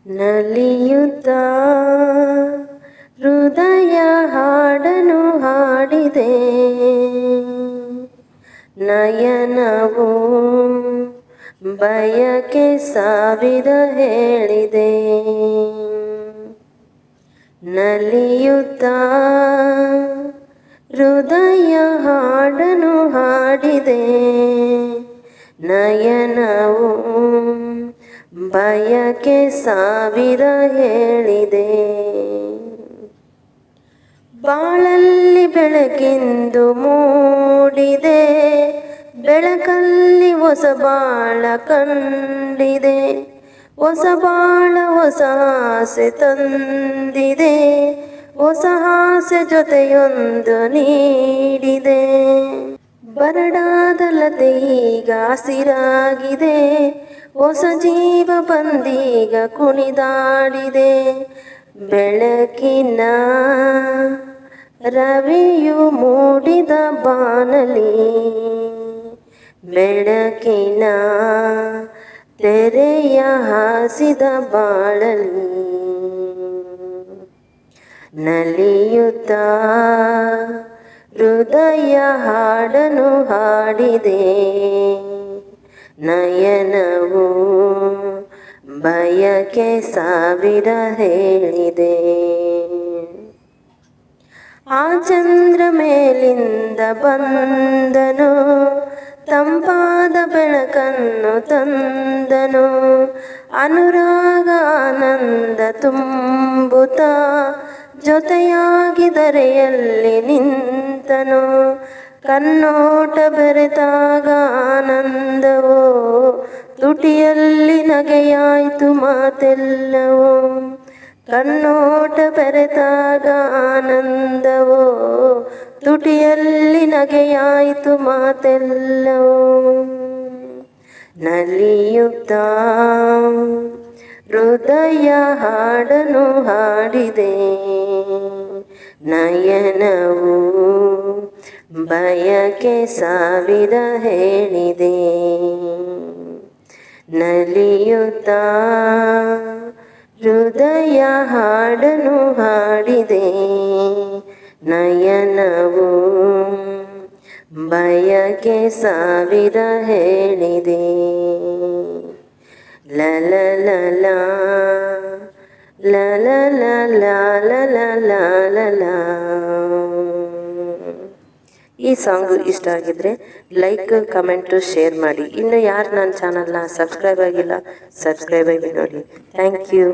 ನಲಿಯುತ್ತಾ ಹೃದಯ ಹಾಡನು ಹಾಡಿದೆ, ನಯನವು ಬಯಕೆ ಸಾವಿರ ಹೇಳಿದೆ. ನಲಿಯುತ್ತಾ ಹೃದಯ ಹಾಡನು ಹಾಡಿದೆ, ನಯನವು ಬಯಕೆ ಸಾವಿರ ಹೇಳಿದೆ. ಬಾಳಲ್ಲಿ ಬೆಳಕಿಂದು ಮೂಡಿದೆ, ಬೆಳಕಲ್ಲಿ ಹೊಸ ಬಾಳ ಕಂಡಿದೆ. ಹೊಸ ಬಾಳ ಹೊಸ ಆಸೆ ತಂದಿದೆ, ಹೊಸ ಆಸೆ ಜೊತೆಯೊಂದು ನೀಡಿದೆ. ಬರಡಾದ ಲತೆ ಈಗ ಹಸಿರಾಗಿದೆ, ಹೊಸ ಜೀವ ಬಂದೀಗ ಕುಣಿದಾಡಿದೆ. ಬೆಳಕಿನ ರವಿಯು ಮೂಡಿದ ಬಾನಲಿ, ಬೆಳಕಿನ ತೆರೆಯ ಹಾಸಿದ ಬಾಳಲಿ. ನಲಿಯುತ್ತಾ ಹೃದಯ ಹಾಡನು ಹಾಡಿದೆ, ನಯನವು ಬಯಕೆ ಸಾವಿರ ಹೇಳಿದೆ. ಆ ಚಂದ್ರ ಮೇಲಿಂದ ಬಂದನು, ತಂಪಾದ ಬೆಳಕನ್ನು ತಂದನು. ಅನುರಾಗ ಆನಂದ ತುಂಬುತ್ತ ಜೊತೆಯಾಗಿ ಧರೆಯಲ್ಲಿ ನಿಂತನು. ಕಣ್ಣೋಟ ಬೆರೆತಾಗ ಆನಂದವೋ, ತುಟಿಯಲ್ಲಿ ನಗೆಯಾಯ್ತು ಮಾತೆಲ್ಲವೋ. ಕಣ್ಣೋಟ ಬೆರೆತಾಗ ಆನಂದವೋ, ತುಟಿಯಲ್ಲಿ ನಗೆಯಾಯ್ತು ಮಾತೆಲ್ಲವೋ. ನಲಿಯುತ್ತಾ ಹೃದಯ ಹಾಡನು ಹಾಡಿದೆ, ನಯನವು ಬಯಕೆ ಸಾವಿರ ಹೇಳಿದೆ. ನಲಿಯುತ್ತಾ ಹೃದಯ ಹಾಡನು ಹಾಡಿದೆ, ನಯನವು ಬಯಕೆ ಸಾವಿರ ಹೇಳಿದೆ. ಲಲ ಲಲ ಲಲ ಲಲ ಲಲ ಲಲ. ಈ ಸಾಂಗು ಇಷ್ಟ ಆಗಿದ್ರೆ ಲೈಕ್, ಕಮೆಂಟು, ಶೇರ್ ಮಾಡಿ. ಇನ್ನು ಯಾರು ನನ್ನ ಚಾನಲ್ನ ಸಬ್ಸ್ಕ್ರೈಬ್ ಆಗಿಲ್ಲ, ಸಬ್ಸ್ಕ್ರೈಬ್ ಆಗಿ ನೋಡಿ. Thank you.